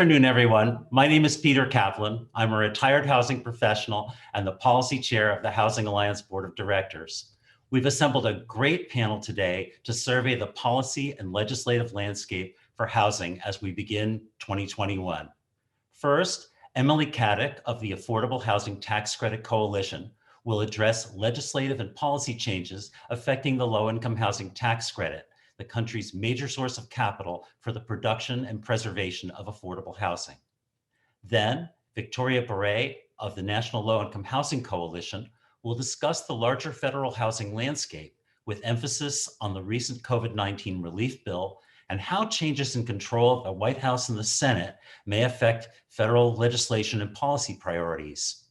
Good afternoon, everyone. My name is Peter Kaplan. I'm a retired housing professional and the policy chair of the Housing Alliance Board of Directors. We've assembled a great panel today to survey the policy and legislative landscape for housing as we begin 2021. First, Emily Caddick of the Affordable Housing Tax Credit Coalition will address legislative and policy changes affecting the low-income housing tax credit, the country's major source of capital for the production and preservation of affordable housing. Then, Victoria Beret of the National Low-Income Housing Coalition will discuss the larger federal housing landscape with emphasis on the recent COVID-19 relief bill and how changes in control of the White House and the Senate may affect federal legislation and policy priorities.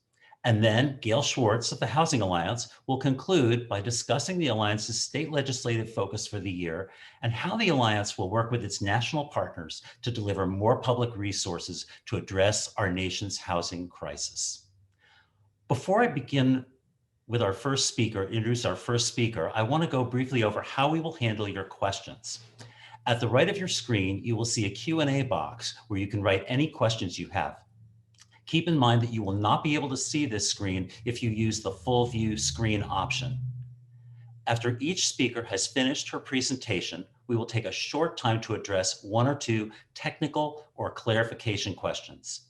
And then Gail Schwartz of the Housing Alliance will conclude by discussing the Alliance's state legislative focus for the year and how the Alliance will work with its national partners to deliver more public resources to address our nation's housing crisis. Before I begin with our first speaker, introduce our first speaker, I want to go briefly over how we will handle your questions. At the right of your screen, you will see a Q&A box where you can write any questions you have. Keep in mind that you will not be able to see this screen if you use the full view screen option. After each speaker has finished her presentation, we will take a short time to address one or two technical or clarification questions.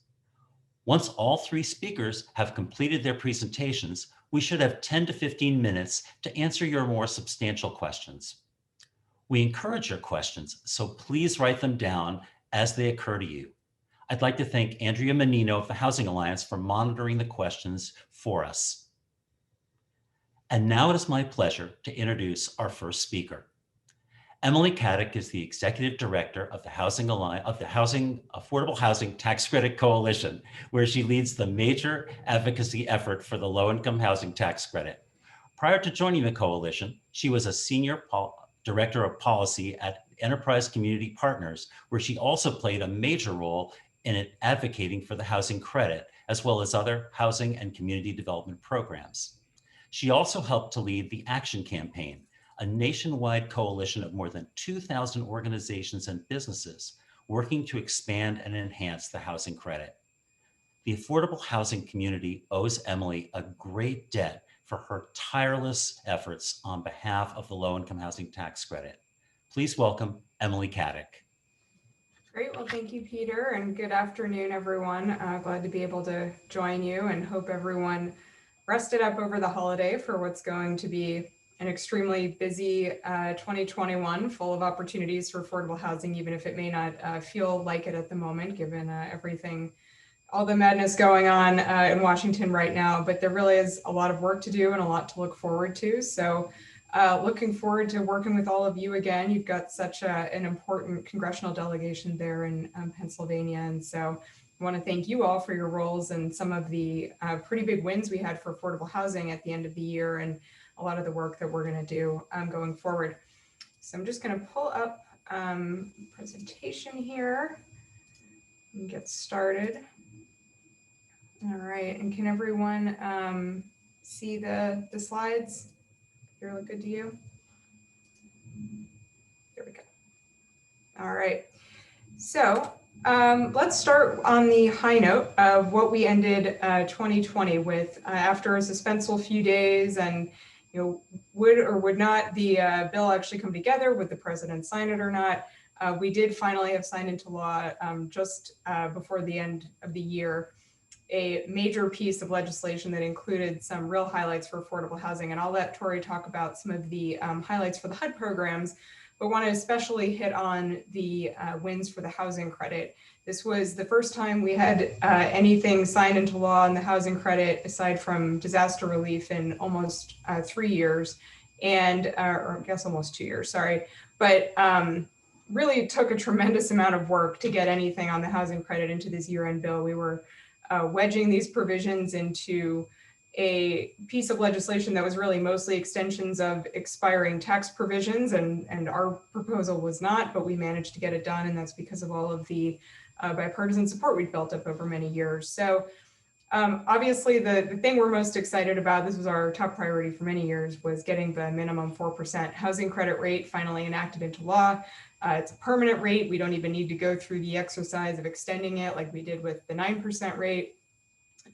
Once all three speakers have completed their presentations, we should have 10 to 15 minutes to answer your more substantial questions. We encourage your questions, so please write them down as they occur to you. I'd like to thank Andrea Menino of the Housing Alliance for monitoring the questions for us. And now it is my pleasure to introduce our first speaker. Emily Caddick is the Executive Director of the Affordable Housing Tax Credit Coalition, where she leads the major advocacy effort for the low-income housing tax credit. Prior to joining the coalition, she was a Senior Director of Policy at Enterprise Community Partners, where she also played a major role in advocating for the housing credit, as well as other housing and community development programs. She also helped to lead the Action Campaign, a nationwide coalition of more than 2,000 organizations and businesses working to expand and enhance the housing credit. The affordable housing community owes Emily a great debt for her tireless efforts on behalf of the low-income housing tax credit. Please welcome Emily Caddick. Great, well, thank you, Peter, and good afternoon, everyone. Glad to be able to join you and hope everyone rested up over the holiday for what's going to be an extremely busy 2021, full of opportunities for affordable housing, even if it may not feel like it at the moment, given everything, all the madness going on in Washington right now. But there really is a lot of work to do and a lot to look forward to. So looking forward to working with all of you again. You've got such an important congressional delegation there in Pennsylvania. And so I want to thank you all for your roles and some of the pretty big wins we had for affordable housing at the end of the year and a lot of the work that we're going to do going forward. So I'm just going to pull up presentation here and get started. All right, and can everyone see the slides? They look good to you? There we go. All right. So let's start on the high note of what we ended 2020 with after a suspenseful few days and, would or would not the bill actually come together? Would the president sign it or not? We did finally have signed into law just before the end of the year a major piece of legislation that included some real highlights for affordable housing. And I'll let Tori talk about some of the highlights for the HUD programs, but want to especially hit on the wins for the housing credit. This was the first time we had anything signed into law on the housing credit, aside from disaster relief, in almost 3 years, and or I guess almost 2 years, sorry. But really took a tremendous amount of work to get anything on the housing credit into this year-end bill. We were wedging these provisions into a piece of legislation that was really mostly extensions of expiring tax provisions, and our proposal was not, but we managed to get it done, and that's because of all of the bipartisan support we've built up over many years. So Obviously, the thing we're most excited about, this was our top priority for many years, was getting the minimum 4% housing credit rate finally enacted into law. It's a permanent rate. We don't even need to go through the exercise of extending it like we did with the 9% rate.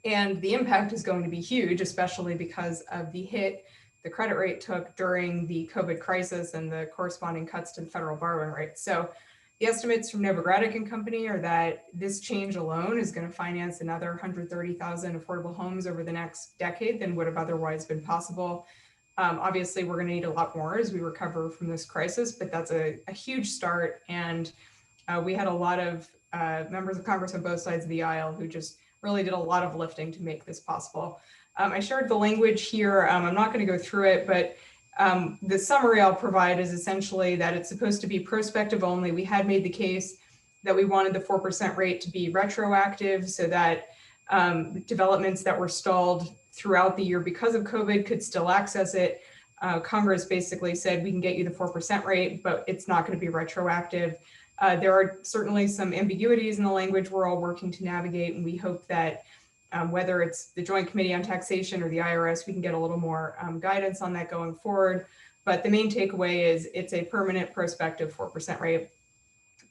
And the impact is going to be huge, especially because of the hit the credit rate took during the COVID crisis and the corresponding cuts to the federal borrowing rate. So the estimates from Novogradac and Company are that this change alone is going to finance another 130,000 affordable homes over the next decade than would have otherwise been possible. Obviously, we're going to need a lot more as we recover from this crisis, but that's a huge start. And we had a lot of members of Congress on both sides of the aisle who just really did a lot of lifting to make this possible. I shared the language here. I'm not going to go through it, but the summary I'll provide is essentially that it's supposed to be prospective only. We had made the case that we wanted the 4% rate to be retroactive so that developments that were stalled throughout the year because of COVID could still access it. Congress basically said we can get you the 4% rate, but it's not going to be retroactive. There are certainly some ambiguities in the language we're all working to navigate, and we hope that whether it's the Joint Committee on Taxation or the IRS, we can get a little more guidance on that going forward. But the main takeaway is it's a permanent prospective 4% rate.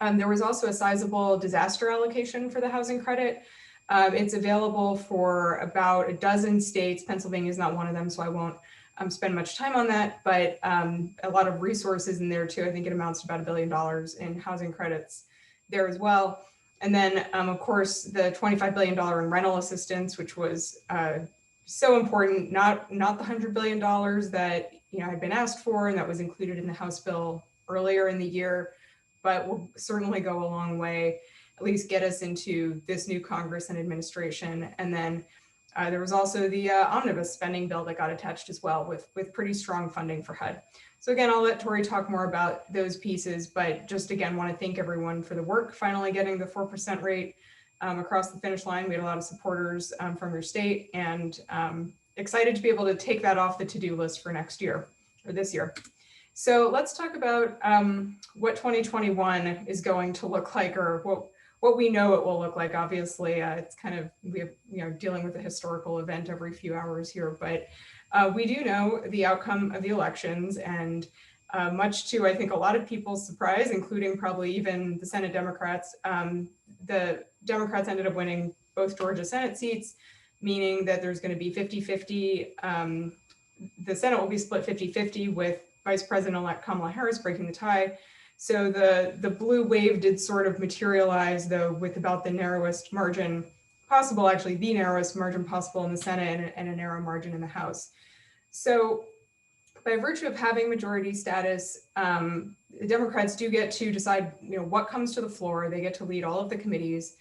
There was also a sizable disaster allocation for the housing credit. It's available for about a dozen states. Pennsylvania is not one of them, so I won't spend much time on that, but a lot of resources in there too. I think it amounts to about $1 billion in housing credits there as well. And then, of course, the $25 billion in rental assistance, which was so important, not the $100 billion that had been asked for and that was included in the House bill earlier in the year, but will certainly go a long way, at least get us into this new Congress and administration. And then there was also the omnibus spending bill that got attached as well with pretty strong funding for HUD. So again, I'll let Tori talk more about those pieces, but just again, want to thank everyone for the work, finally getting the 4% rate across the finish line. We had a lot of supporters from your state, and excited to be able to take that off the to-do list for next year, or this year. So let's talk about what 2021 is going to look like, or what we know it will look like. Obviously, it's kind of, we have, dealing with a historical event every few hours here, but we do know the outcome of the elections, and much to, I think, a lot of people's surprise, including probably even the Senate Democrats, the Democrats ended up winning both Georgia Senate seats, meaning that there's going to be 50-50. The Senate will be split 50-50 with Vice President-elect Kamala Harris breaking the tie. So the blue wave did sort of materialize, though, with about the narrowest margin possible, actually the narrowest margin possible in the Senate and a narrow margin in the House. So by virtue of having majority status, the Democrats do get to decide, what comes to the floor. They get to lead all of the committees.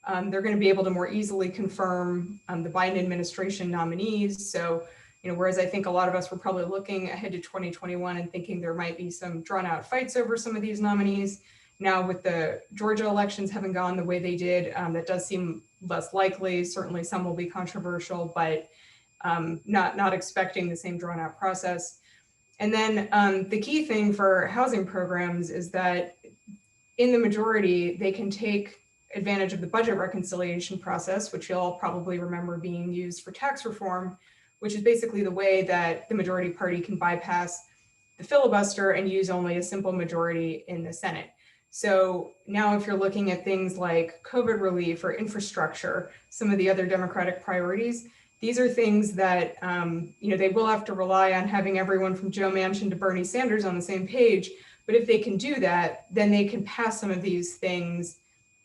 They're going to be able to more easily confirm the Biden administration nominees. So, whereas I think a lot of us were probably looking ahead to 2021 and thinking there might be some drawn out fights over some of these nominees. Now with the Georgia elections having gone the way they did, that does seem less likely. Certainly some will be controversial, but not expecting the same drawn out process. And then the key thing for housing programs is that in the majority, they can take advantage of the budget reconciliation process, which you'll all probably remember being used for tax reform, which is basically the way that the majority party can bypass the filibuster and use only a simple majority in the Senate. So now if you're looking at things like COVID relief or infrastructure, some of the other Democratic priorities, these are things that they will have to rely on having everyone from Joe Manchin to Bernie Sanders on the same page. But if they can do that, then they can pass some of these things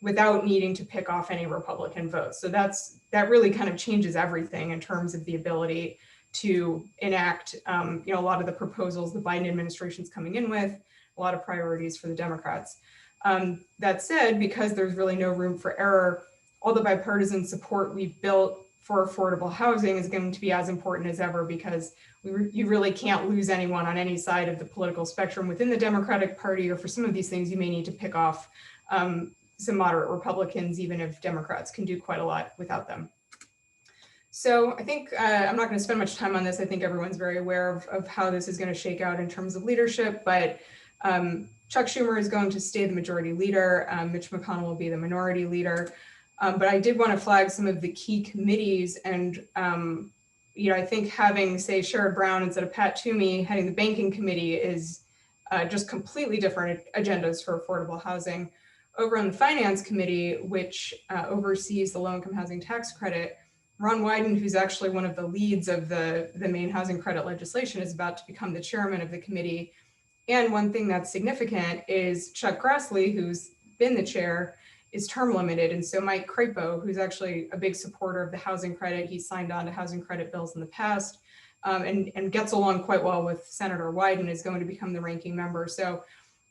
without needing to pick off any Republican votes. So that really kind of changes everything in terms of the ability to enact a lot of the proposals the Biden administration is coming in with, a lot of priorities for the Democrats. That said, because there's really no room for error, all the bipartisan support we've built for affordable housing is going to be as important as ever, because you really can't lose anyone on any side of the political spectrum within the Democratic Party, or for some of these things, you may need to pick off some moderate Republicans, even if Democrats can do quite a lot without them. So I think I'm not going to spend much time on this. I think everyone's very aware of how this is going to shake out in terms of leadership, but Chuck Schumer is going to stay the majority leader. Mitch McConnell will be the minority leader. But I did want to flag some of the key committees, and I think having, say, Sherrod Brown instead of Pat Toomey heading the banking committee is just completely different agendas for affordable housing. Over on the finance committee, which oversees the low-income housing tax credit, Ron Wyden, who's actually one of the leads of the main housing credit legislation, is about to become the chairman of the committee. And one thing that's significant is Chuck Grassley, who's been the chair, is term limited. And so Mike Crapo, who's actually a big supporter of the housing credit, he's signed on to housing credit bills in the past, and gets along quite well with Senator Wyden, is going to become the ranking member. So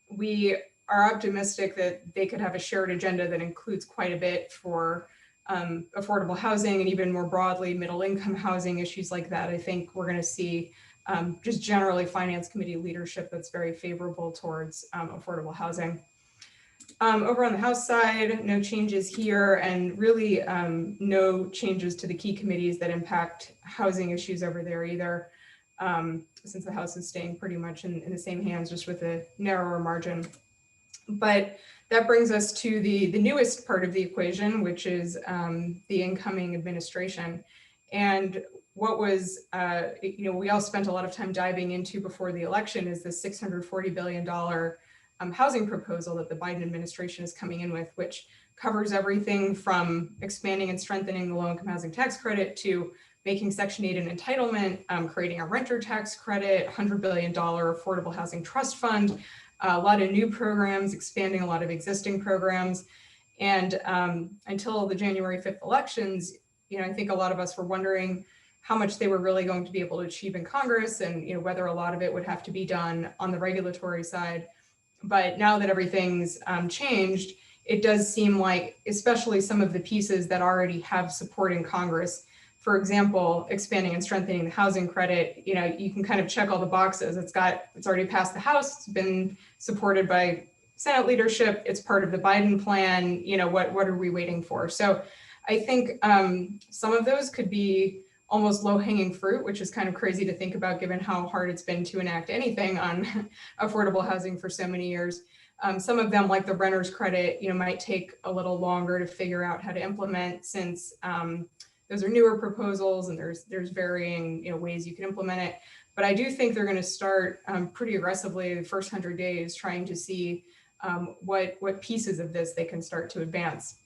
we are optimistic that they could have a shared agenda that includes quite a bit for affordable housing, and even more broadly, middle income housing, issues like that. I think we're going to see just generally finance committee leadership that's very favorable towards affordable housing. Over on the House side, no changes here, and really no changes to the key committees that impact housing issues over there either, since the House is staying pretty much in the same hands, just with a narrower margin. But that brings us to the newest part of the equation, which is the incoming administration. And what was, we all spent a lot of time diving into before the election is the $640 billion housing proposal that the Biden administration is coming in with, which covers everything from expanding and strengthening the low-income housing tax credit to making Section 8 an entitlement, creating a renter tax credit, $100 billion affordable housing trust fund, a lot of new programs, expanding a lot of existing programs. And until the January 5th elections, I think a lot of us were wondering how much they were really going to be able to achieve in Congress, and whether a lot of it would have to be done on the regulatory side. But now that everything's changed, it does seem like, especially some of the pieces that already have support in Congress, for example, expanding and strengthening the housing credit, you can kind of check all the boxes. It's already passed the House, it's been supported by Senate leadership, it's part of the Biden plan. What are we waiting for? So I think some of those could be almost low-hanging fruit, which is kind of crazy to think about given how hard it's been to enact anything on affordable housing for so many years. Some of them, like the renter's credit, might take a little longer to figure out how to implement, since those are newer proposals and there's varying ways you can implement it. But I do think they're going to start pretty aggressively the first 100 days trying to see what pieces of this they can start to advance.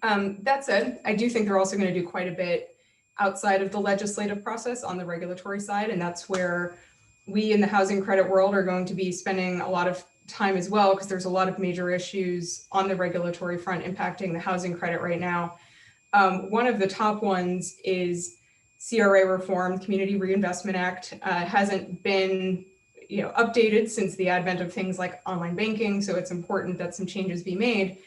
That said, I do think they're also going to do quite a bit outside of the legislative process on the regulatory side. And that's where we in the housing credit world are going to be spending a lot of time as well, because there's a lot of major issues on the regulatory front impacting the housing credit right now. One of the top ones is CRA reform. Community Reinvestment Act hasn't been updated since the advent of things like online banking. So it's important that some changes be made.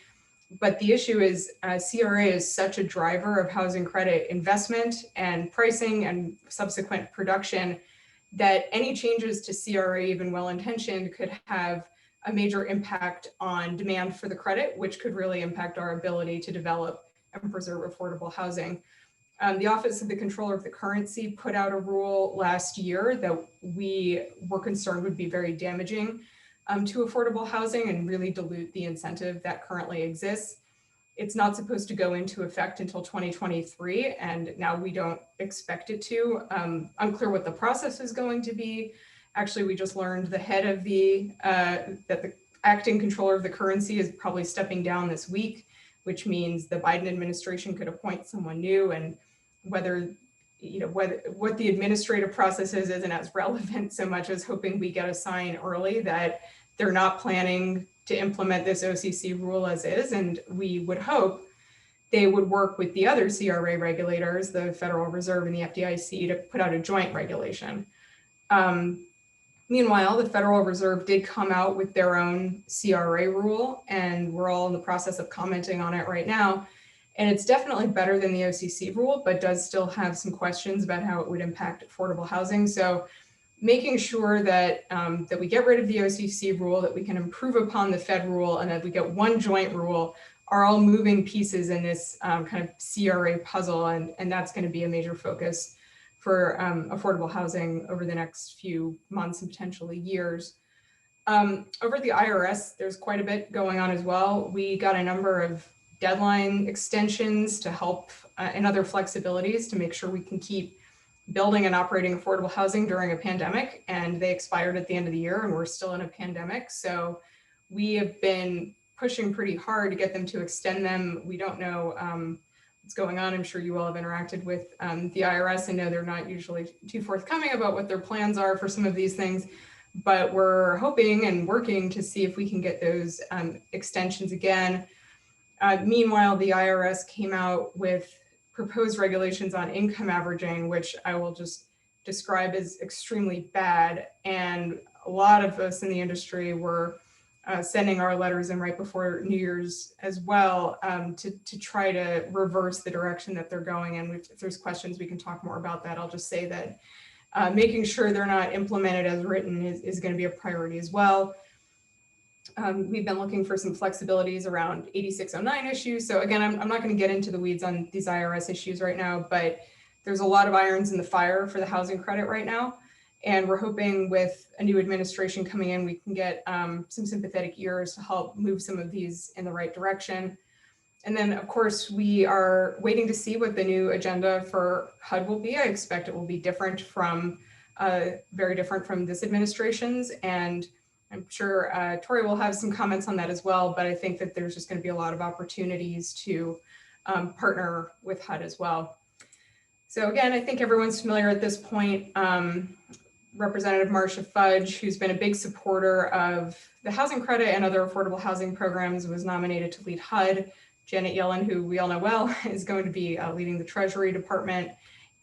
But the issue is CRA is such a driver of housing credit investment and pricing and subsequent production that any changes to CRA, even well-intentioned, could have a major impact on demand for the credit, which could really impact our ability to develop and preserve affordable housing. The Office of the Comptroller of the Currency put out a rule last year that we were concerned would be very damaging to affordable housing and really dilute the incentive that currently exists. It's not supposed to go into effect until 2023, and now we don't expect it to. Unclear what the process is going to be. Actually, we just learned the head of that the acting controller of the currency is probably stepping down this week, which means the Biden administration could appoint someone new, and whether what the administrative process is isn't as relevant so much as hoping we get a sign early that they're not planning to implement this OCC rule as is. And we would hope they would work with the other CRA regulators, the Federal Reserve and the FDIC, to put out a joint regulation. Meanwhile, the Federal Reserve did come out with their own CRA rule, and we're all in the process of commenting on it right now. And it's definitely better than the OCC rule, but does still have some questions about how it would impact affordable housing. So making sure that that we get rid of the OCC rule, that we can improve upon the Fed rule, and that we get one joint rule are all moving pieces in this kind of CRA puzzle. And that's going to be a major focus for affordable housing over the next few months and potentially years. Over at the IRS, there's quite a bit going on as well. We got a number of deadline extensions to help and other flexibilities to make sure we can keep building and operating affordable housing during a pandemic. And they expired at the end of the year and we're still in a pandemic. So we have been pushing pretty hard to get them to extend them. We don't know what's going on. I'm sure you all have interacted with the IRS and know they're not usually too forthcoming about what their plans are for some of these things, but we're hoping and working to see if we can get those extensions again. Meanwhile, the IRS came out with proposed regulations on income averaging, which I will just describe as extremely bad. And a lot of us in the industry were sending our letters in right before New Year's as well to try to reverse the direction that they're going. And if there's questions, we can talk more about that. I'll just say that making sure they're not implemented as written is going to be a priority as well. We've been looking for some flexibilities around 8609 issues. So again, I'm not going to get into the weeds on these IRS issues right now, but there's a lot of irons in the fire for the housing credit right now. And we're hoping with a new administration coming in, we can get some sympathetic ears to help move some of these in the right direction. And then, of course, we are waiting to see what the new agenda for HUD will be. I expect it will be different from, very different from this administration's. And I'm sure Tori will have some comments on that as well, but I think that there's just going to be a lot of opportunities to partner with HUD as well. So again, I think everyone's familiar at this point. Representative Marcia Fudge, who's been a big supporter of the housing credit and other affordable housing programs, was nominated to lead HUD. Janet Yellen, who we all know well, is going to be leading the Treasury Department,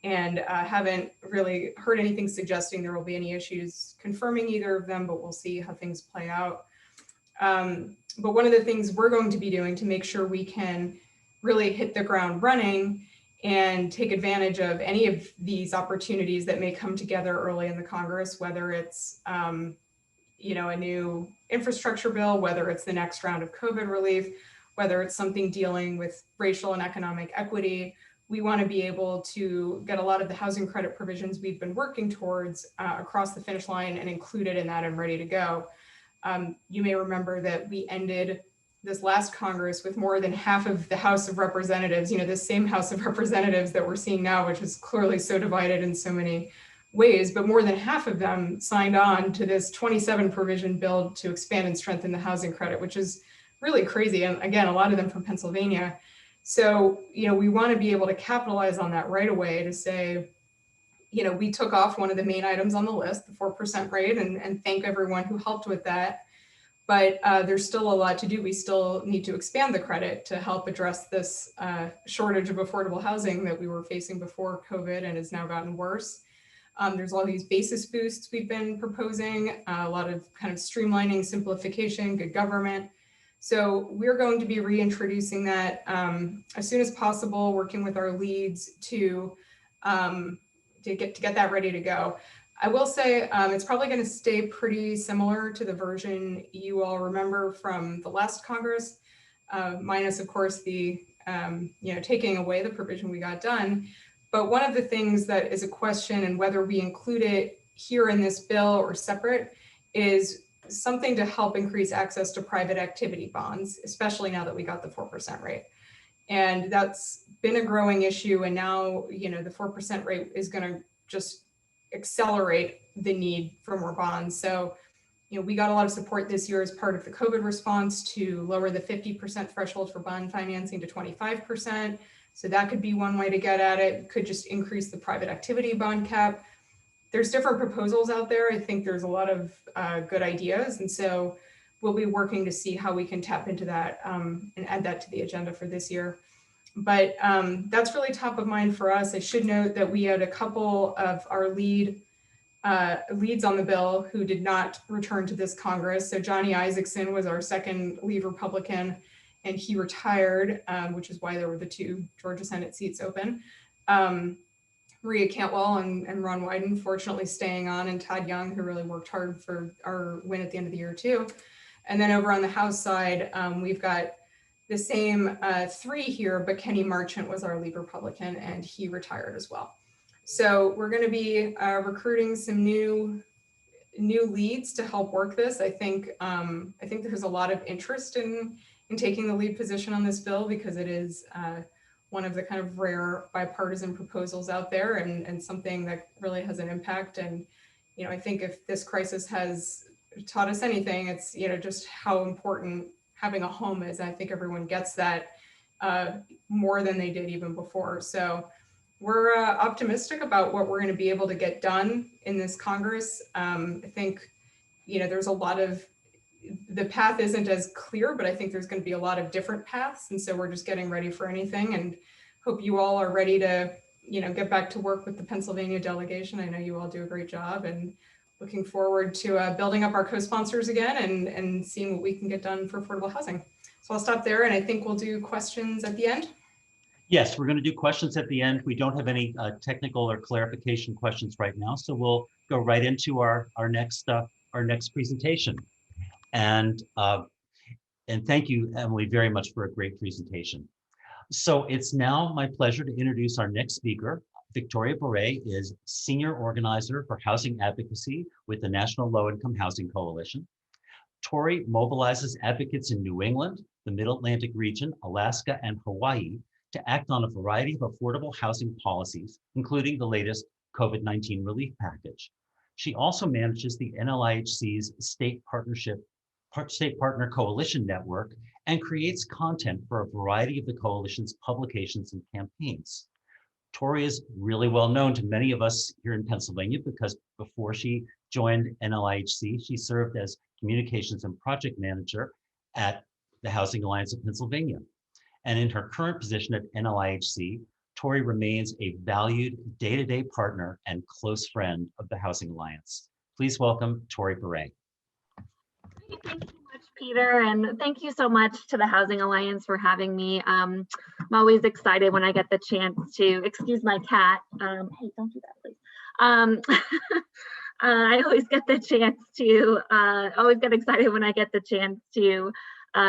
and haven't really heard anything suggesting there will be any issues confirming either of them, but we'll see how things play out. But one of the things we're going to be doing to make sure we can really hit the ground running and take advantage of any of these opportunities that may come together early in the Congress, whether it's a new infrastructure bill, whether it's the next round of COVID relief, whether it's something dealing with racial and economic equity. We want to be able to get a lot of the housing credit provisions we've been working towards across the finish line and included in that and ready to go. You may remember that we ended this last Congress with more than half of the House of Representatives, this same House of Representatives that we're seeing now, which is clearly so divided in so many ways, but more than half of them signed on to this 27 provision bill to expand and strengthen the housing credit, which is really crazy. And again, a lot of them from Pennsylvania. So, we want to be able to capitalize on that right away to say, we took off one of the main items on the list, the 4% rate, and thank everyone who helped with that. But there's still a lot to do. We still need to expand the credit to help address this shortage of affordable housing that we were facing before COVID and has now gotten worse. There's all these basis boosts we've been proposing, a lot of kind of streamlining, simplification, good government. So we're going to be reintroducing that as soon as possible, working with our leads to get that ready to go. I will say it's probably going to stay pretty similar to the version you all remember from the last Congress, minus, of course, the taking away the provision we got done. But one of the things that is a question, and whether we include it here in this bill or separate, is something to help increase access to private activity bonds, especially now that we got the 4% rate. And that's been a growing issue. And now, the 4% rate is going to just accelerate the need for more bonds. So, we got a lot of support this year as part of the COVID response to lower the 50% threshold for bond financing to 25%. So that could be one way to get at it. Could just increase the private activity bond cap. There's different proposals out there. I think there's a lot of good ideas. And so we'll be working to see how we can tap into that and add that to the agenda for this year. But that's really top of mind for us. I should note that we had a couple of our leads on the bill who did not return to this Congress. So Johnny Isakson was our second lead Republican, and he retired, which is why there were the 2 Georgia Senate seats open. Maria Cantwell and Ron Wyden, fortunately staying on, and Todd Young, who really worked hard for our win at the end of the year too. And then over on the House side, we've got the same 3 here, but Kenny Marchant was our lead Republican, and he retired as well. So we're going to be recruiting some new leads to help work this. I think there's a lot of interest in in taking the lead position on this bill because it is one of the kind of rare bipartisan proposals out there, and something that really has an impact. And, I think if this crisis has taught us anything, it's, just how important having a home is. I think everyone gets that more than they did even before. So we're optimistic about what we're going to be able to get done in this Congress. I think, there's a lot of, the path isn't as clear, but I think there's going to be a lot of different paths. And so we're just getting ready for anything, and hope you all are ready to, get back to work with the Pennsylvania delegation. I know you all do a great job, and looking forward to building up our co-sponsors again and seeing what we can get done for affordable housing. So I'll stop there, and I think we'll do questions at the end. Yes, we're going to do questions at the end. We don't have any technical or clarification questions right now, so we'll go right into our next presentation. And thank you, Emily, very much for a great presentation. So it's now my pleasure to introduce our next speaker. Victoria Beret is Senior Organizer for Housing Advocacy with the National Low Income Housing Coalition. Tori mobilizes advocates in New England, the Mid-Atlantic region, Alaska, and Hawaii to act on a variety of affordable housing policies, including the latest COVID-19 relief package. She also manages the NLIHC's State Partner Coalition Network and creates content for a variety of the coalition's publications and campaigns. Tori is really well known to many of us here in Pennsylvania because before she joined NLIHC, she served as Communications and Project Manager at the Housing Alliance of Pennsylvania. And in her current position at NLIHC, Tori remains a valued day-to-day partner and close friend of the Housing Alliance. Please welcome Tori Beret. Thank you so much, Peter, and thank you so much to the Housing Alliance for having me. I'm always excited when I get the chance to, excuse my cat. Hey, don't do that, please. I always get the chance to, always get excited when I get the chance to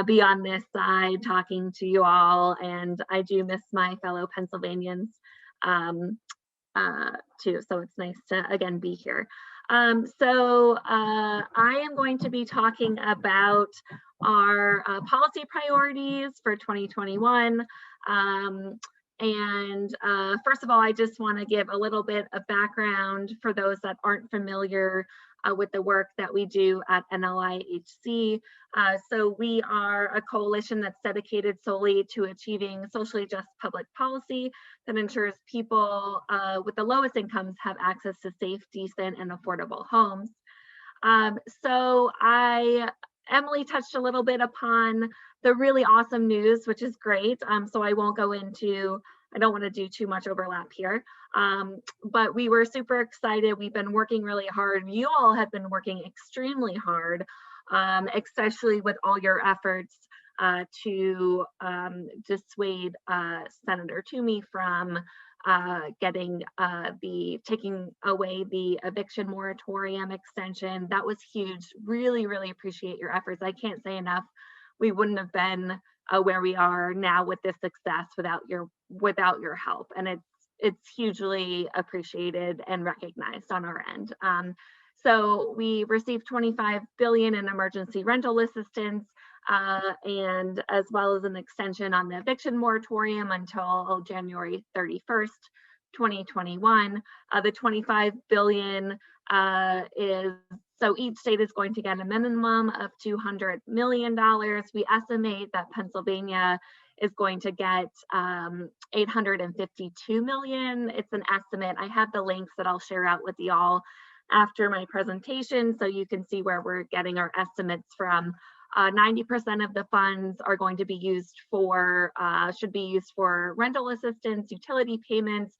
be on this side talking to you all, and I do miss my fellow Pennsylvanians too, so it's nice to again be here. I am going to be talking about our policy priorities for 2021. First of all, I just want to give a little bit of background for those that aren't familiar with the work that we do at NLIHC. So we are a coalition that's dedicated solely to achieving socially just public policy that ensures people with the lowest incomes have access to safe, decent, and affordable homes. Emily touched a little bit upon the really awesome news, which is great. So I won't go into, I don't want to do too much overlap here. But we were super excited. We've been working really hard. You all have been working extremely hard, especially with all your efforts to dissuade Senator Toomey from taking away the eviction moratorium extension. That was huge. Really, really appreciate your efforts. I can't say enough. We wouldn't have been where we are now with this success without your help, and it's hugely appreciated and recognized on our end. So we received $25 billion in emergency rental assistance, and as well as an extension on the eviction moratorium until January 31st, 2021. The $25 billion is, so each state is going to get a minimum of $200 million. We estimate that Pennsylvania is going to get $852 million. It's an estimate. I have the links that I'll share out with y'all after my presentation so you can see where we're getting our estimates from. 90% of the funds are going to be used for, should be used for rental assistance, utility payments.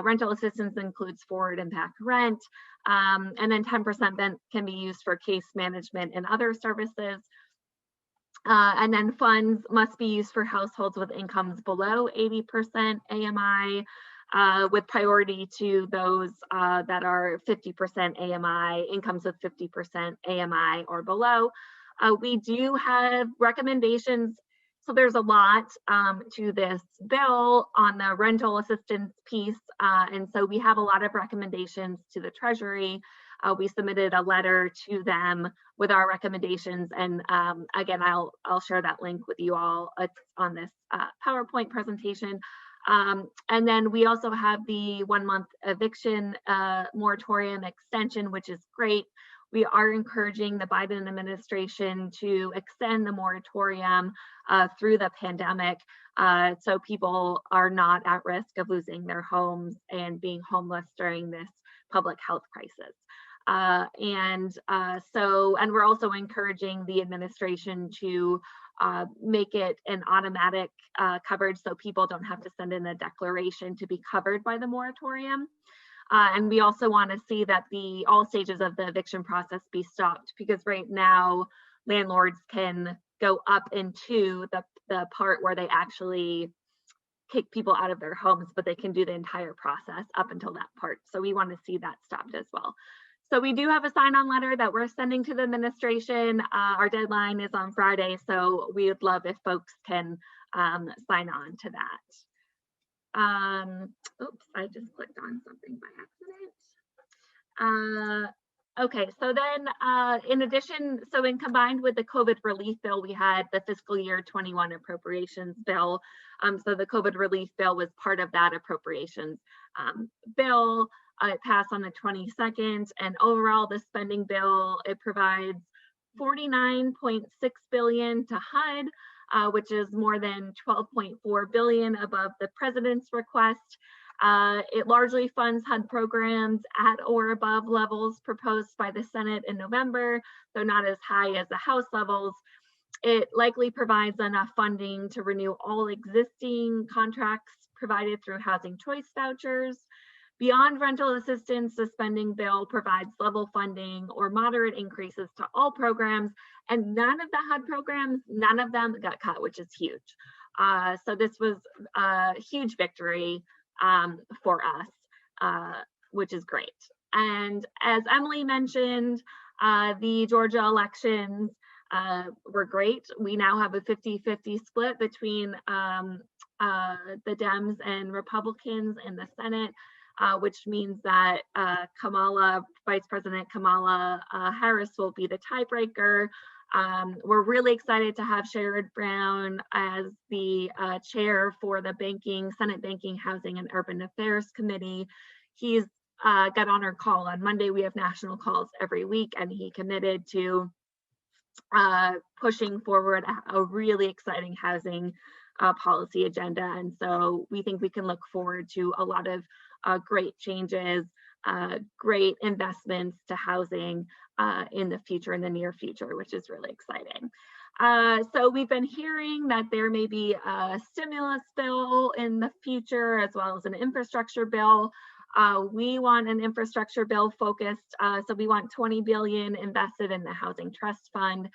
Rental assistance includes forward impact rent, and then 10% then can be used for case management and other services. And then funds must be used for households with incomes below 80% AMI, with priority to those that are 50% AMI, incomes with 50% AMI or below. We do have recommendations. So there's a lot to this bill on the rental assistance piece. And so we have a lot of recommendations to the Treasury We submitted a letter to them with our recommendations, and again, I'll share that link with you all. It's on this PowerPoint presentation. And then we also have the 1-month eviction moratorium extension, which is great. We are encouraging the Biden administration to extend the moratorium through the pandemic, so people are not at risk of losing their homes and being homeless during this public health crisis. And we're also encouraging the administration to make it an automatic coverage, so people don't have to send in a declaration to be covered by the moratorium. And we also want to see that all stages of the eviction process be stopped, because right now landlords can go up into the part where they actually kick people out of their homes, but they can do the entire process up until that part. So we want to see that stopped as well. So we do have a sign-on letter that we're sending to the administration. Our deadline is on Friday, so we would love if folks can sign on to that. Oops, I just clicked on something by accident. Okay, so then in addition, combined with the COVID relief bill, we had the fiscal year 21 appropriations bill. So the COVID relief bill was part of that appropriations bill. It passed on the 22nd, and overall the spending bill, it provides $49.6 billion to HUD, which is more than $12.4 billion above the president's request. It largely funds HUD programs at or above levels proposed by the Senate in November, though not as high as the House levels. It likely provides enough funding to renew all existing contracts provided through Housing Choice vouchers. Beyond rental assistance, the spending bill provides level funding or moderate increases to all programs, and none of the HUD programs, none of them got cut, which is huge. So this was a huge victory for us, which is great. And as Emily mentioned, the Georgia elections were great. We now have a 50-50 split between the Dems and Republicans in the Senate. Which means that Vice President Kamala Harris will be the tiebreaker. We're really excited to have Sherrod Brown as the chair for the Senate Banking, Housing, and Urban Affairs Committee. He's got on our call on Monday. We have national calls every week, and he committed to pushing forward a really exciting housing policy agenda. And so we think we can look forward to a lot of great changes, great investments to housing in the future, in the near future, which is really exciting. So we've been hearing that there may be a stimulus bill in the future, as well as an infrastructure bill. We want an infrastructure bill focused, so we want $20 billion invested in the Housing Trust Fund,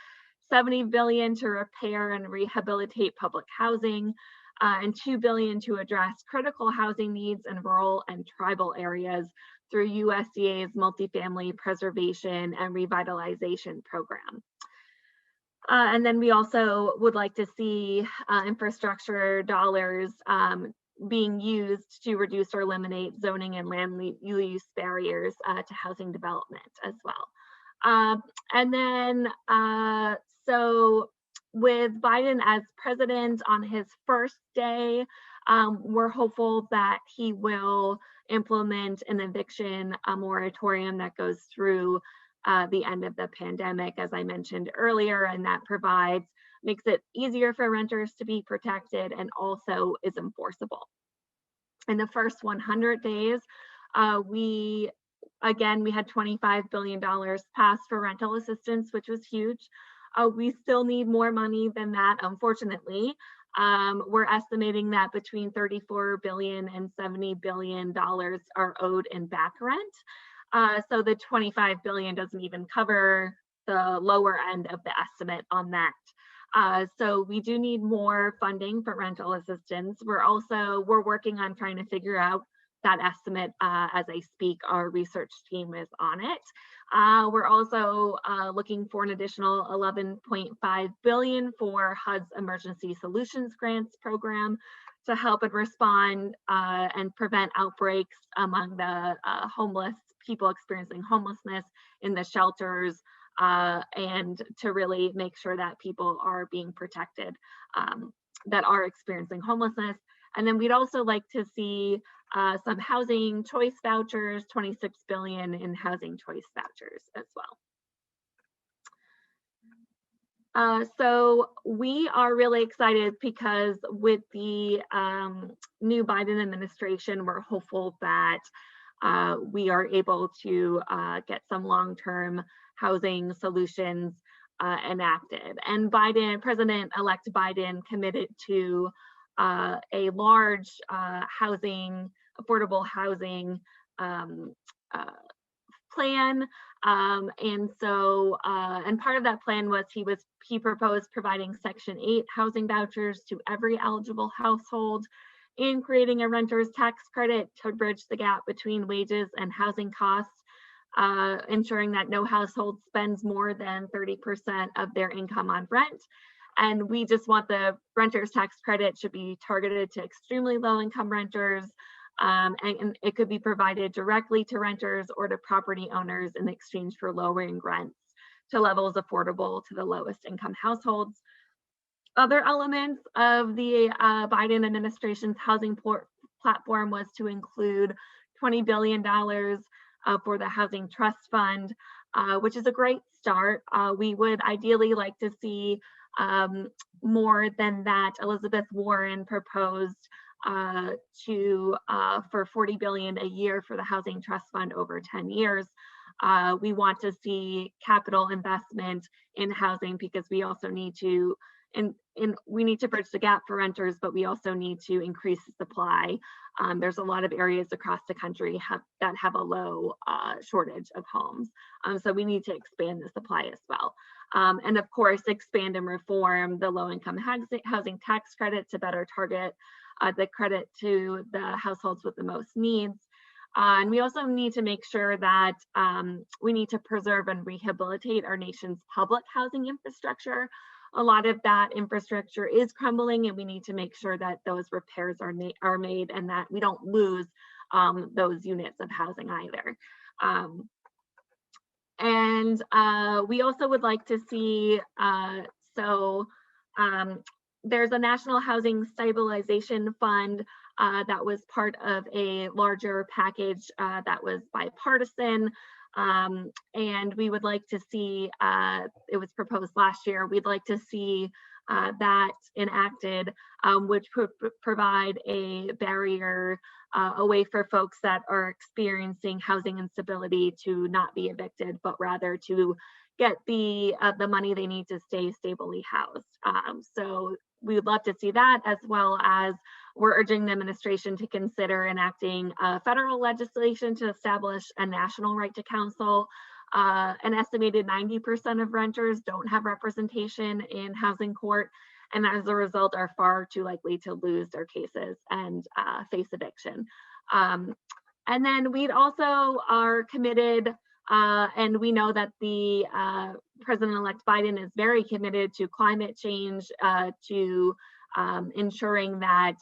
$70 billion to repair and rehabilitate public housing, and $2 billion to address critical housing needs in rural and tribal areas through USDA's Multifamily Preservation and Revitalization Program. And then we also would like to see infrastructure dollars being used to reduce or eliminate zoning and land use barriers to housing development as well. And then, so with Biden as president on his first day, we're hopeful that he will implement an eviction moratorium that goes through the end of the pandemic, as I mentioned earlier, and that makes it easier for renters to be protected and also is enforceable. In the first 100 days, we had $25 billion passed for rental assistance, which was huge. We still need more money than that, unfortunately. We're estimating that between $34 billion and $70 billion are owed in back rent. So the $25 billion doesn't even cover the lower end of the estimate on that. So we do need more funding for rental assistance. We're working on trying to figure out that estimate as I speak. Our research team is on it. We're also looking for an additional $11.5 billion for HUD's Emergency Solutions Grants program to help and respond and prevent outbreaks among the homeless people experiencing homelessness in the shelters, and to really make sure that people are being protected that are experiencing homelessness. And then we'd also like to see some housing choice vouchers, 26 billion in housing choice vouchers as well. So we are really excited because with the new Biden administration, we're hopeful that we are able to get some long-term housing solutions enacted. And President-elect Biden committed to a large affordable housing plan. And part of that plan was he proposed providing Section 8 housing vouchers to every eligible household and creating a renter's tax credit to bridge the gap between wages and housing costs, ensuring that no household spends more than 30% of their income on rent. And we just want the renter's tax credit should be targeted to extremely low income renters. And it could be provided directly to renters or to property owners in exchange for lowering rents to levels affordable to the lowest income households. Other elements of the Biden administration's housing platform was to include $20 billion for the Housing Trust Fund, which is a great start. We would ideally like to see more than that. Elizabeth Warren proposed for $40 billion a year for the Housing Trust Fund over 10 years. We want to see capital investment in housing because we also need to, we need to bridge the gap for renters, but we also need to increase the supply. There's a lot of areas across the country that have a low shortage of homes. So we need to expand the supply as well. And of course, expand and reform the low-income housing tax credit to better target the credit to the households with the most needs. And we also need to make sure that we need to preserve and rehabilitate our nation's public housing infrastructure. A lot of that infrastructure is crumbling, and we need to make sure that those repairs are made and that we don't lose those units of housing either. We also would like to see, there's a National Housing Stabilization Fund that was part of a larger package that was bipartisan. And we would like to see, it was proposed last year, we'd like to see that enacted, which provide a barrier, a way for folks that are experiencing housing instability to not be evicted, but rather to get the money they need to stay stably housed. So we would love to see that, as well as we're urging the administration to consider enacting federal legislation to establish a national right to counsel. An estimated 90% of renters don't have representation in housing court, and as a result are far too likely to lose their cases and face eviction. And then we'd also are committed, and we know that the President-elect Biden is very committed to climate change, to ensuring that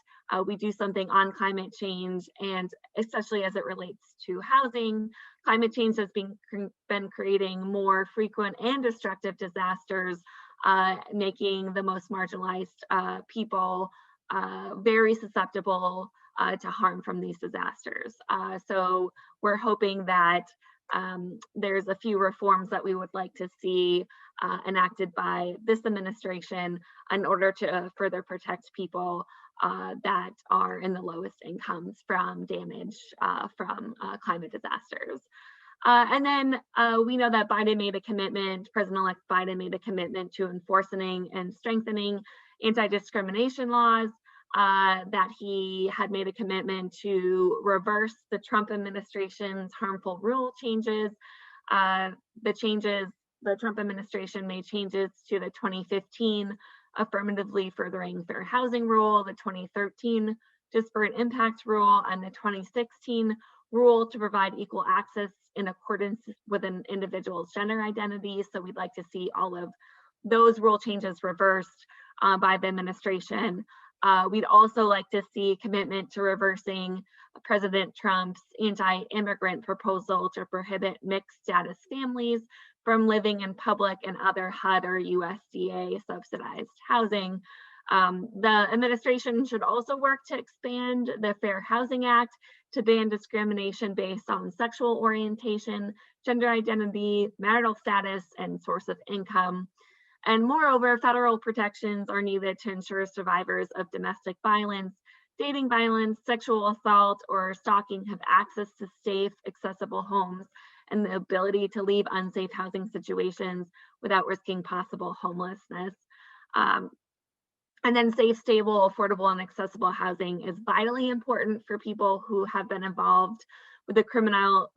we do something on climate change, and especially as it relates to housing. Climate change has been creating more frequent and destructive disasters, making the most marginalized people very susceptible to harm from these disasters. So we're hoping that there's a few reforms that we would like to see enacted by this administration in order to further protect people that are in the lowest incomes from damage from climate disasters. And then we know that President-elect Biden made a commitment to enforcing and strengthening anti-discrimination laws, that he had made a commitment to reverse the Trump administration's harmful rule changes. The Trump administration made changes to the 2015 Affirmatively Furthering Fair Housing Rule, the 2013 Disparate Impact Rule, and the 2016 rule to provide equal access in accordance with an individual's gender identity. So we'd like to see all of those rule changes reversed by the administration. We'd also like to see commitment to reversing President Trump's anti-immigrant proposal to prohibit mixed status families from living in public and other HUD or USDA subsidized housing. The administration should also work to expand the Fair Housing Act to ban discrimination based on sexual orientation, gender identity, marital status, and source of income. And moreover, federal protections are needed to ensure survivors of domestic violence, dating violence, sexual assault, or stalking have access to safe, accessible homes and the ability to leave unsafe housing situations without risking possible homelessness. And then safe, stable, affordable, and accessible housing is vitally important for people who have been involved with the criminal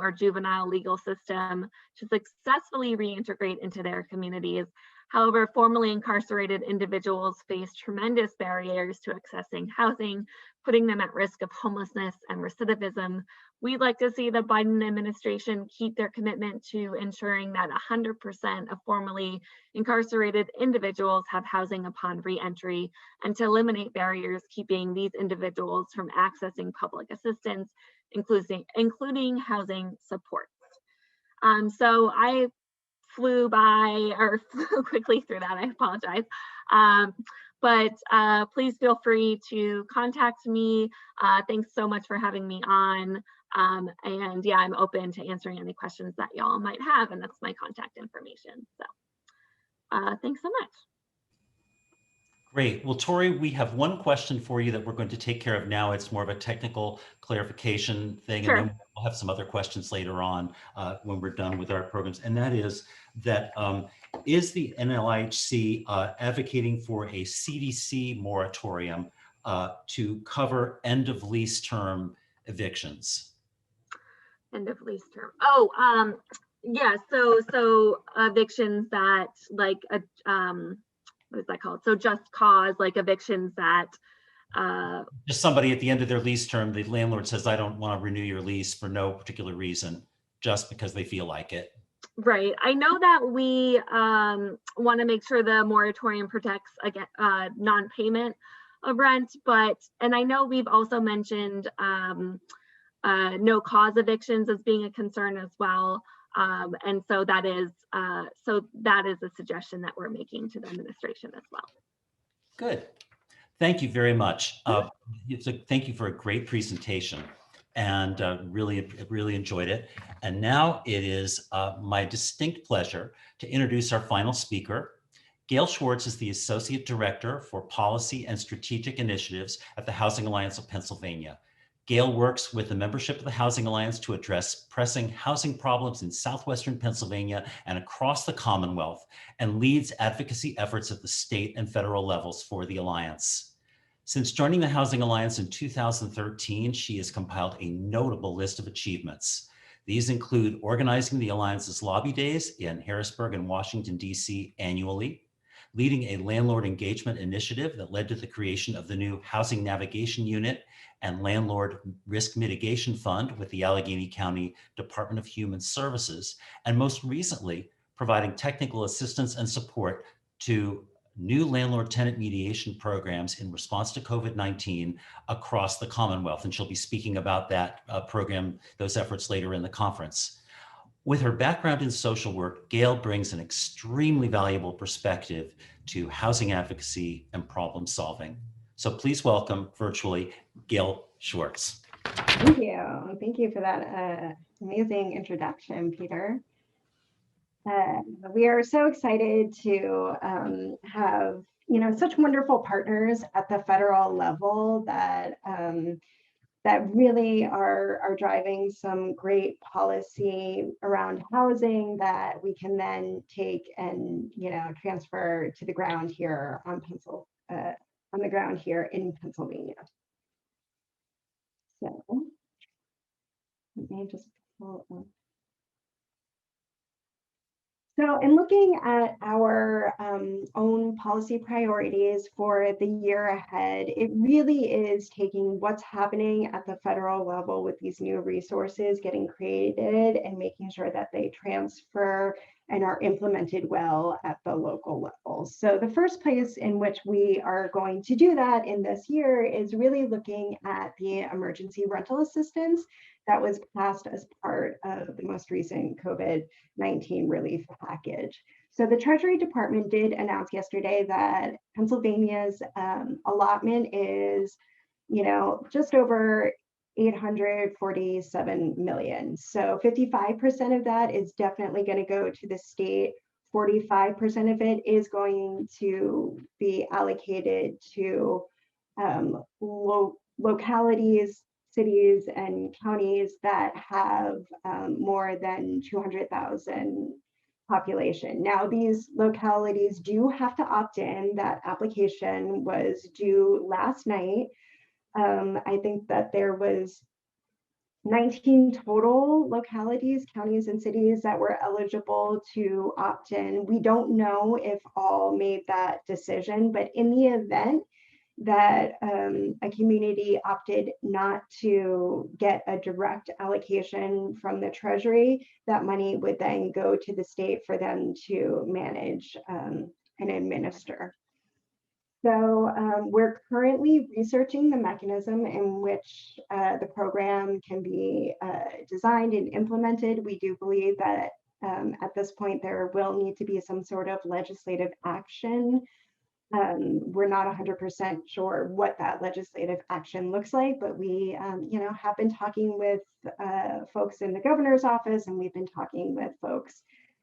or juvenile legal system to successfully reintegrate into their communities. However, formerly incarcerated individuals face tremendous barriers to accessing housing, putting them at risk of homelessness and recidivism. We'd like to see the Biden administration keep their commitment to ensuring that 100% of formerly incarcerated individuals have housing upon re-entry, and to eliminate barriers keeping these individuals from accessing public assistance, including housing supports. So I flew quickly through that, I apologize. But please feel free to contact me. Thanks so much for having me on. And yeah, I'm open to answering any questions that y'all might have, and that's my contact information. So thanks so much. Great. Well, Tori, we have one question for you that we're going to take care of now. It's more of a technical clarification thing, Sure. and then we'll have some other questions later on when we're done with our programs. And that is that is the NLIHC advocating for a CDC moratorium to cover end of lease term evictions? End of lease term. Oh, yeah. So evictions that like what is that called? So just cause, like evictions that just somebody at the end of their lease term, the landlord says, I don't want to renew your lease for no particular reason, just because they feel like it. Right. I know that we want to make sure the moratorium protects against non-payment of rent, and I know we've also mentioned no cause evictions as being a concern as well. And so that is a suggestion that we're making to the administration as well. Good. Thank you very much. Thank you for a great presentation, and really enjoyed it. And now it is my distinct pleasure to introduce our final speaker. Gail Schwartz is the Associate Director for Policy and Strategic Initiatives at the Housing Alliance of Pennsylvania. Gail works with the membership of the Housing Alliance to address pressing housing problems in southwestern Pennsylvania and across the Commonwealth, and leads advocacy efforts at the state and federal levels for the Alliance. Since joining the Housing Alliance in 2013, she has compiled a notable list of achievements. These include organizing the Alliance's lobby days in Harrisburg and Washington, D.C. annually, leading a landlord engagement initiative that led to the creation of the new Housing Navigation Unit and Landlord Risk Mitigation Fund with the Allegheny County Department of Human Services, and most recently, providing technical assistance and support to new landlord-tenant mediation programs in response to COVID-19 across the Commonwealth. And she'll be speaking about that program, those efforts later in the conference. With her background in social work, Gail brings an extremely valuable perspective to housing advocacy and problem solving. So please welcome virtually Gail Schwartz. Thank you. Thank you for that amazing introduction, Peter. We are so excited to have such wonderful partners at the federal level that that really are driving some great policy around housing that we can then take and transfer to the ground here on the ground here in Pennsylvania. So let me just pull up. So in looking at our own policy priorities for the year ahead, it really is taking what's happening at the federal level with these new resources getting created and making sure that they transfer and are implemented well at the local level. So the first place in which we are going to do that in this year is really looking at the emergency rental assistance that was passed as part of the most recent COVID-19 relief package. So the Treasury Department did announce yesterday that Pennsylvania's allotment is, just over 847 million. So 55% of that is definitely going to go to the state. 45% of it is going to be allocated to localities, cities, and counties that have more than 200,000 population. Now, these localities do have to opt in. That application was due last night. I think that there was 19 total localities, counties, and cities that were eligible to opt in. We don't know if all made that decision, but in the event that a community opted not to get a direct allocation from the Treasury, that money would then go to the state for them to manage and administer. So we're currently researching the mechanism in which the program can be designed and implemented. We do believe that at this point there will need to be some sort of legislative action. We're not 100% sure what that legislative action looks like, but we have been talking with folks in the governor's office, and we've been talking with folks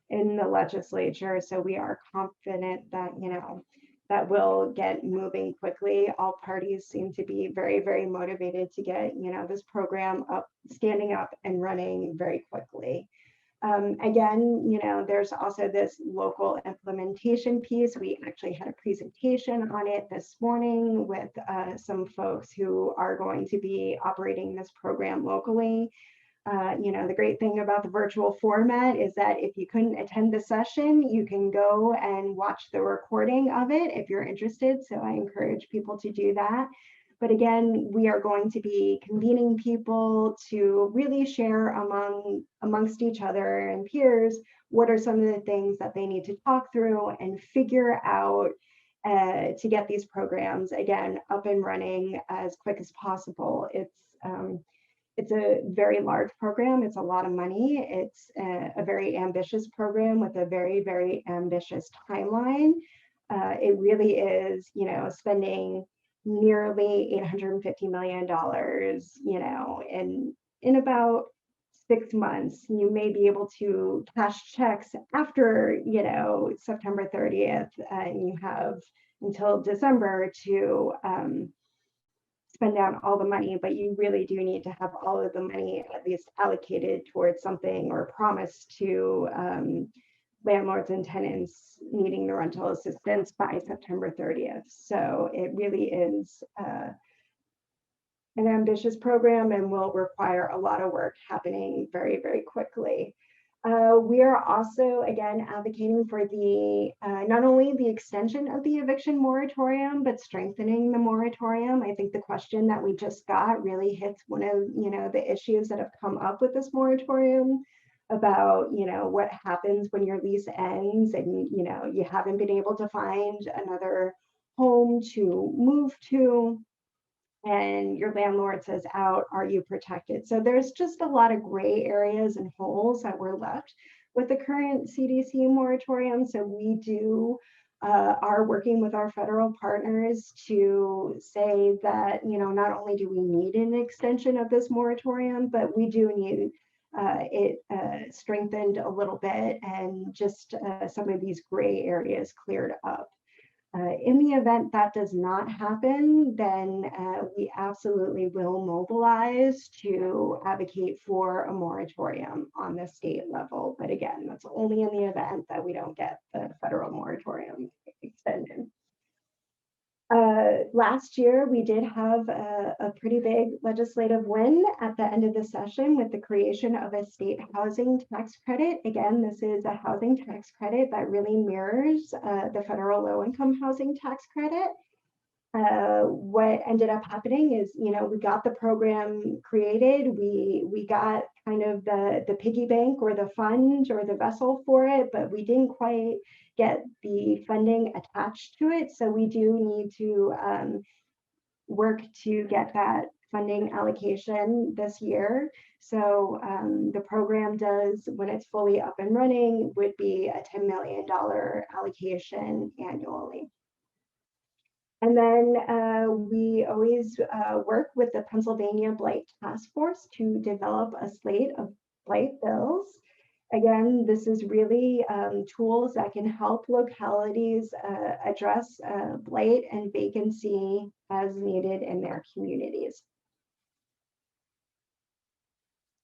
in the legislature. So we are confident that that will get moving quickly. All parties seem to be very, very motivated to get, this program standing up and running very quickly. Again, there's also this local implementation piece. We actually had a presentation on it this morning with some folks who are going to be operating this program locally. The great thing about the virtual format is that if you couldn't attend the session, you can go and watch the recording of it if you're interested. So I encourage people to do that. But again, we are going to be convening people to really share amongst each other and peers what are some of the things that they need to talk through and figure out to get these programs, again, up and running as quick as possible. It's a very large program. It's a lot of money. It's a very ambitious program with a very, very ambitious timeline. It really is, spending nearly $850 million, in about 6 months. You may be able to cash checks after, September 30th, and you have until December to spend down all the money, but you really do need to have all of the money at least allocated towards something or promised to landlords and tenants needing the rental assistance by September 30th. So it really is an ambitious program and will require a lot of work happening very, very quickly. We are also, again, advocating for the not only the extension of the eviction moratorium, but strengthening the moratorium. I think the question that we just got really hits one of the issues that have come up with this moratorium about what happens when your lease ends and you haven't been able to find another home to move to, and your landlord says out, are you protected? So there's just a lot of gray areas and holes that were left with the current CDC moratorium. So we are working with our federal partners to say that, not only do we need an extension of this moratorium, but we do need it strengthened a little bit and just some of these gray areas cleared up. In the event that does not happen, then we absolutely will mobilize to advocate for a moratorium on the state level. But again, that's only in the event that we don't get the federal moratorium extended. Last year, we did have a pretty big legislative win at the end of the session with the creation of a state housing tax credit. Again, this is a housing tax credit that really mirrors the federal low-income housing tax credit. what ended up happening is, you know, we got the program created. We got kind of the piggy bank or the fund or the vessel for it, but we didn't quite get the funding attached to it. So we do need to work to get that funding allocation this year. So the program does, when it's fully up and running, would be a $10 million allocation annually. And then we always work with the Pennsylvania Blight Task Force to develop a slate of blight bills. Again, this is really tools that can help localities address blight and vacancy as needed in their communities.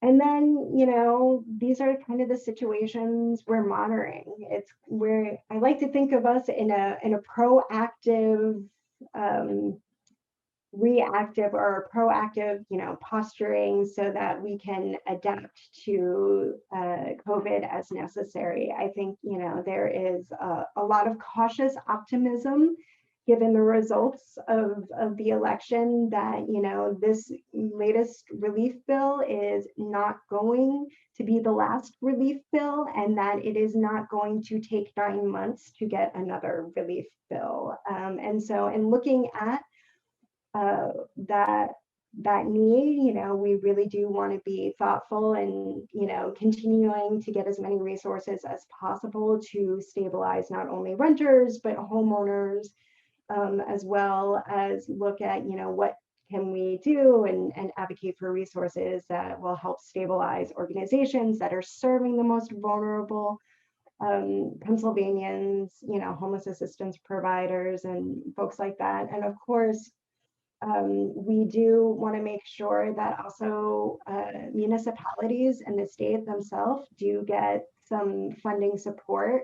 And then, you know, these are kind of the situations we're monitoring. It's where I like to think of us in a proactive, reactive or proactive, you know, posturing so that we can adapt to COVID as necessary. I think, you know, there is a lot of cautious optimism given the results of the election that, you know, this latest relief bill is not going to be the last relief bill, and that it is not going to take 9 months to get another relief bill. And so in looking at that need, you know, we really do want to be thoughtful and, you know, continuing to get as many resources as possible to stabilize not only renters, but homeowners, as well as look at, you know, what can we do and advocate for resources that will help stabilize organizations that are serving the most vulnerable Pennsylvanians, you know, homeless assistance providers and folks like that. And of course, we do want to make sure that also municipalities and the state themselves do get some funding support.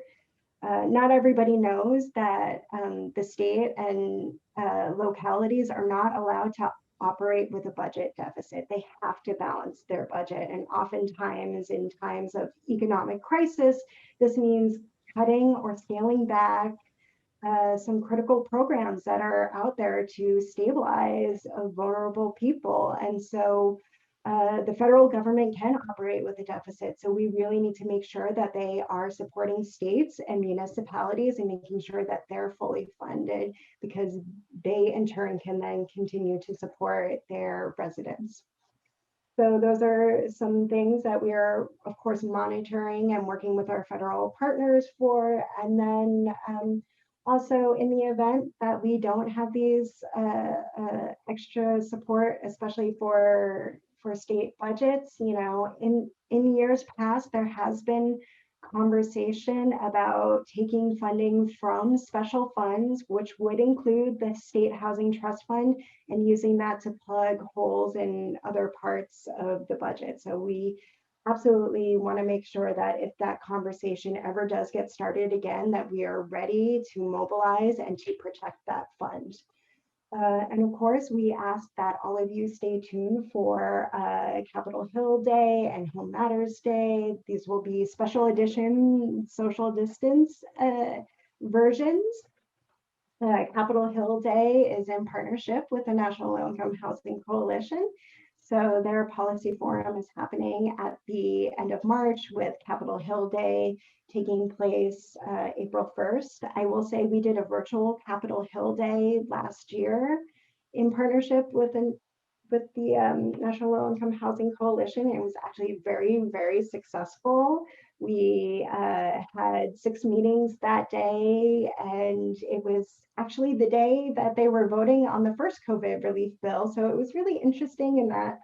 Not everybody knows that the state and localities are not allowed to operate with a budget deficit. They have to balance their budget. And oftentimes in times of economic crisis, this means cutting or scaling back some critical programs that are out there to stabilize vulnerable people. And so the federal government can operate with a deficit. So we really need to make sure that they are supporting states and municipalities and making sure that they're fully funded, because they in turn can then continue to support their residents. So those are some things that we are, of course, monitoring and working with our federal partners for. And then also, in the event that we don't have these extra support, especially for state budgets, you know, in years past, there has been conversation about taking funding from special funds, which would include the State Housing Trust Fund, and using that to plug holes in other parts of the budget. So we absolutely want to make sure that if that conversation ever does get started again, that we are ready to mobilize and to protect that fund. And of course, we ask that all of you stay tuned for Capitol Hill Day and Home Matters Day. These will be special edition social distance versions. Capitol Hill Day is in partnership with the National Low Income Housing Coalition. So their policy forum is happening at the end of March, with Capitol Hill Day taking place April 1st. I will say we did a virtual Capitol Hill Day last year in partnership with the National Low Income Housing Coalition. It was actually very, very successful. We had 6 meetings that day, and it was actually the day that they were voting on the first COVID relief bill. So it was really interesting in that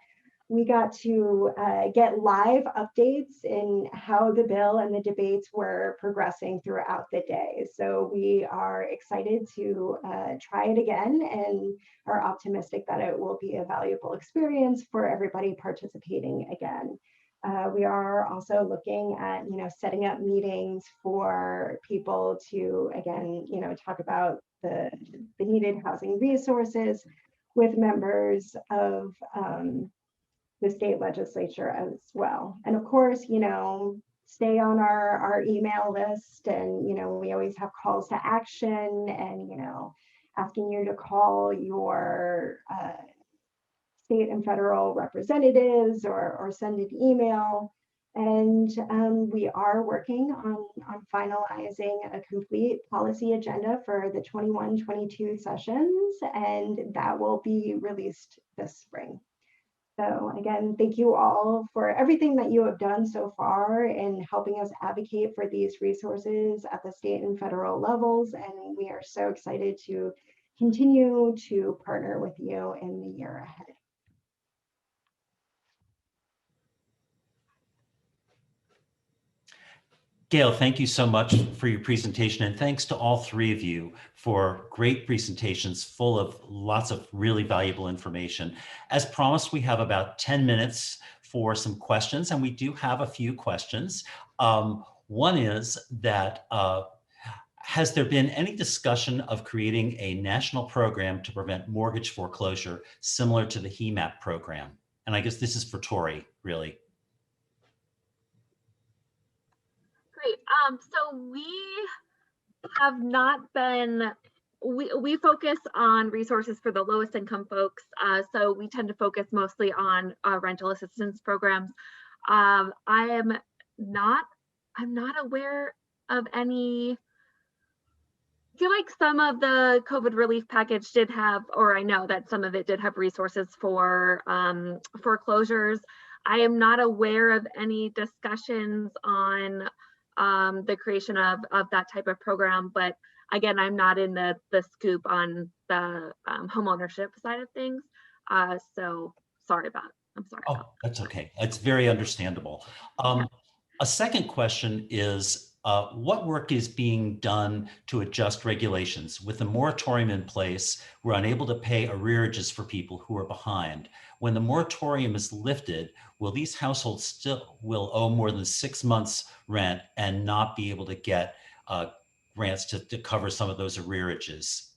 we got to get live updates in how the bill and the debates were progressing throughout the day. So we are excited to try it again and are optimistic that it will be a valuable experience for everybody participating again. We are also looking at, you know, setting up meetings for people to, again, you know, talk about the needed housing resources with members of the state legislature as well. And of course, you know, stay on our email list, and, you know, we always have calls to action, and, you know, asking you to call your state and federal representatives or send an email. And we are working on finalizing a complete policy agenda for the 21-22 sessions, and that will be released this spring. So again, thank you all for everything that you have done so far in helping us advocate for these resources at the state and federal levels. And we are so excited to continue to partner with you in the year ahead. Gail, thank you so much for your presentation, and thanks to all three of you for great presentations full of lots of really valuable information. As promised, we have about 10 minutes for some questions, and we do have a few questions. One is that has there been any discussion of creating a national program to prevent mortgage foreclosure similar to the HEMAP program? And I guess this is for Tori, really. Great. So we have not been, we focus on resources for the lowest income folks. So we tend to focus mostly on rental assistance programs. I'm not aware of any. I feel like some of the COVID relief package did have, or I know that some of it did have resources for foreclosures. I am not aware of any discussions on the creation of that type of program, but again, I'm not in the scoop on the home ownership side of things. So I'm sorry. Oh, that's okay. It's very understandable. A second question is, what work is being done to adjust regulations? With the moratorium in place, we're unable to pay arrearages for people who are behind. When the moratorium is lifted, will these households still will owe more than 6 months rent and not be able to get grants to cover some of those arrearages?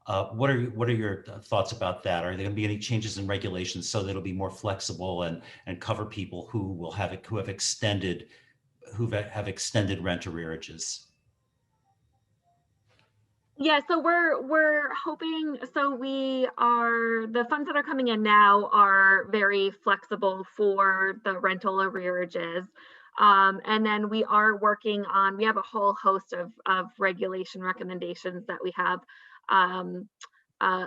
What are your thoughts about that? Are there going to be any changes in regulations so that it'll be more flexible and cover people who have extended rent arrearages? Yeah, so we're hoping, so the funds that are coming in now are very flexible for the rental arrearages. And then we are working on, we have a whole host of regulation recommendations that we have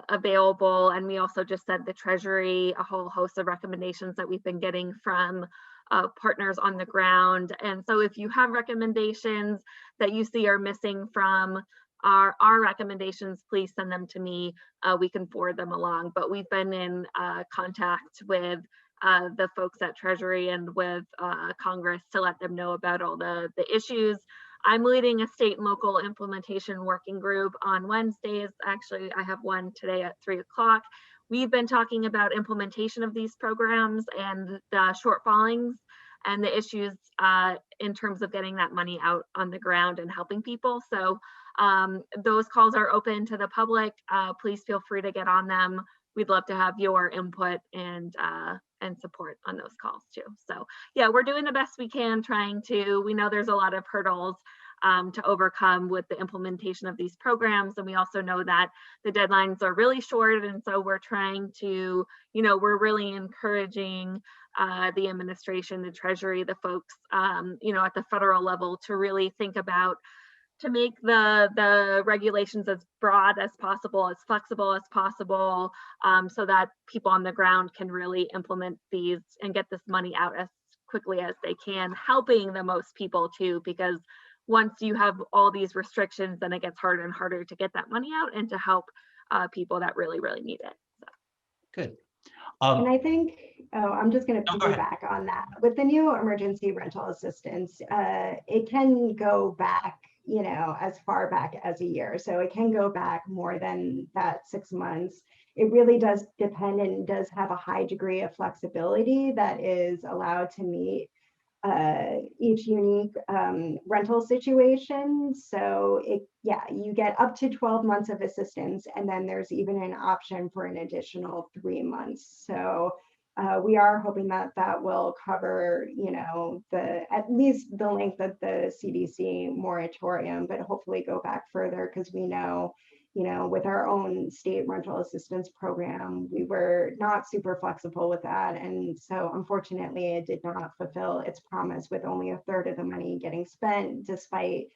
available. And we also just sent the Treasury a whole host of recommendations that we've been getting from partners on the ground. And so if you have recommendations that you see are missing from our recommendations, please send them to me. We can forward them along. But we've been in contact with the folks at Treasury and with Congress to let them know about all the issues. I'm leading a state and local implementation working group on Wednesdays. Actually, I have one today at 3 o'clock. We've been talking about implementation of these programs and the shortfallings and the issues in terms of getting that money out on the ground and helping people. So those calls are open to the public. Please feel free to get on them. We'd love to have your input and support on those calls too. So yeah, we're doing the best we can we know there's a lot of hurdles to overcome with the implementation of these programs. And we also know that the deadlines are really short. And so we're trying to, we're really encouraging the administration, the Treasury, the folks, at the federal level to really think about to make the regulations as broad as possible, as flexible as possible, so that people on the ground can really implement these and get this money out as quickly as they can, helping the most people too, because once you have all these restrictions, then it gets harder and harder to get that money out and to help people that really, really need it. So. Good. And I think, I'm just going to piggyback on that. With the new emergency rental assistance, it can go back, as far back as a year. So it can go back more than that 6 months. It really does depend and does have a high degree of flexibility that is allowed to meet each unique rental situation. So you get up to 12 months of assistance, and then there's even an option for an additional 3 months. So we are hoping that will cover, at least the length of the CDC moratorium, but hopefully go back further, because we know you know, with our own state rental assistance program, we were not super flexible with that. And so unfortunately, it did not fulfill its promise with only a third of the money getting spent, despite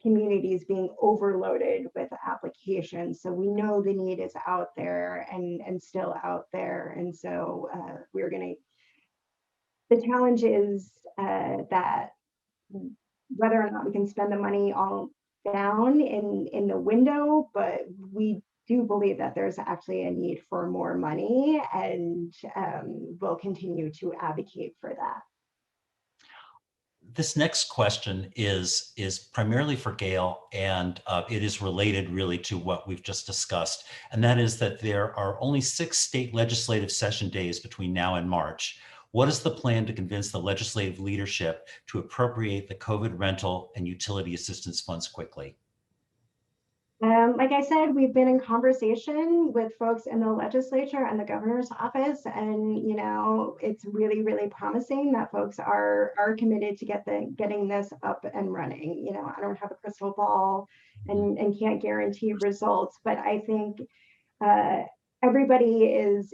communities being overloaded with applications. So we know the need is out there and still out there. And so we're going to, the challenge is that whether or not we can spend the money all down in the window, but we do believe that there's actually a need for more money, and we'll continue to advocate for that. This next question is primarily for Gail, and it is related really to what we've just discussed. And that is that there are only 6 state legislative session days between now and March. What is the plan to convince the legislative leadership to appropriate the COVID rental and utility assistance funds quickly? Like I said, we've been in conversation with folks in the legislature and the governor's office, and you know, it's really, really promising that folks are committed to getting this up and running. You know, I don't have a crystal ball and can't guarantee results, but I think everybody is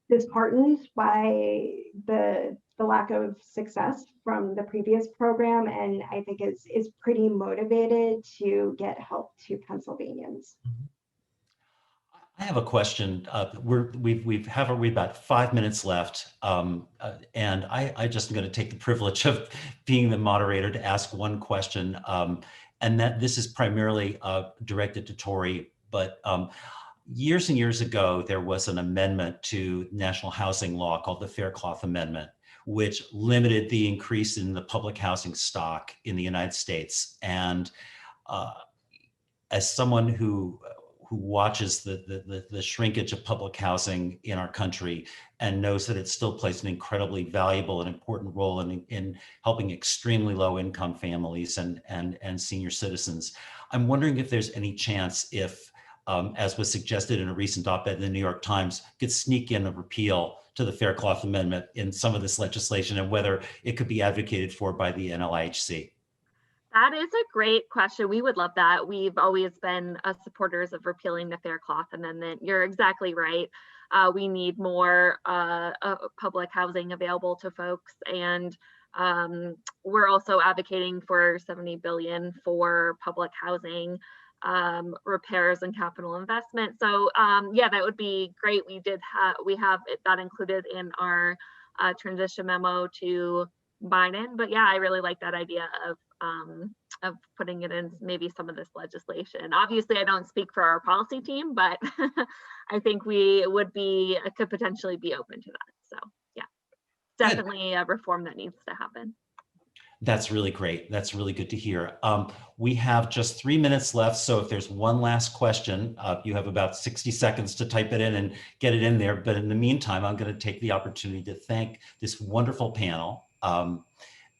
disheartened by the lack of success from the previous program, and I think is pretty motivated to get help to Pennsylvanians. I have a question. We've about 5 minutes left, and I just am going to take the privilege of being the moderator to ask one question, and that this is primarily directed to Tori, but years and years ago, there was an amendment to national housing law called the Faircloth Amendment, which limited the increase in the public housing stock in the United States. And as someone who watches the shrinkage of public housing in our country and knows that it still plays an incredibly valuable and important role in helping extremely low income families and senior citizens, I'm wondering if there's any chance if as was suggested in a recent op-ed in the New York Times, could sneak in a repeal to the Faircloth Amendment in some of this legislation, and whether it could be advocated for by the NLIHC. That is a great question. We would love that. We've always been supporters of repealing the Faircloth Amendment. You're exactly right. We need more public housing available to folks, and we're also advocating for $70 billion for public housing repairs and capital investment. So yeah, that would be great. We have that included in our transition memo to Biden. But yeah, I really like that idea of putting it in maybe some of this legislation. Obviously, I don't speak for our policy team, but I think we could potentially be open to that. So yeah, definitely a reform that needs to happen. That's really great. That's really good to hear. We have just 3 minutes left. So if there's one last question, you have about 60 seconds to type it in and get it in there. But in the meantime, I'm going to take the opportunity to thank this wonderful panel.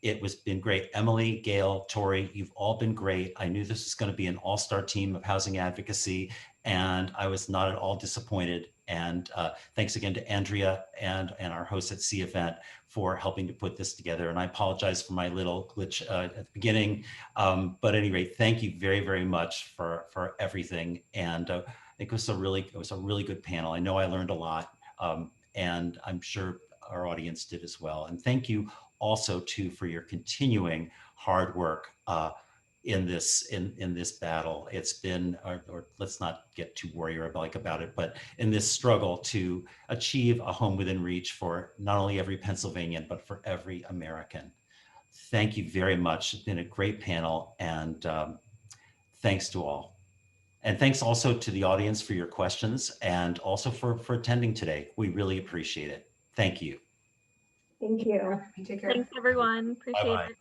It was been great. Emily, Gail, Tori, you've all been great. I knew this was going to be an all-star team of housing advocacy, and I was not at all disappointed. And thanks again to Andrea and our hosts at CEvent for helping to put this together. And I apologize for my little glitch at the beginning. But at any rate, thank you very, very much for everything. And I think it was a really good panel. I know I learned a lot, and I'm sure our audience did as well. And thank you also too for your continuing hard work in this battle. It's been, or let's not get too warrior-like about it, but in this struggle to achieve a home within reach for not only every Pennsylvanian, but for every American. Thank you very much. It's been a great panel, and thanks to all. And thanks also to the audience for your questions, and also for attending today. We really appreciate it. Thank you. Thank you. Take care. Thanks, everyone. Appreciate Bye-bye. it.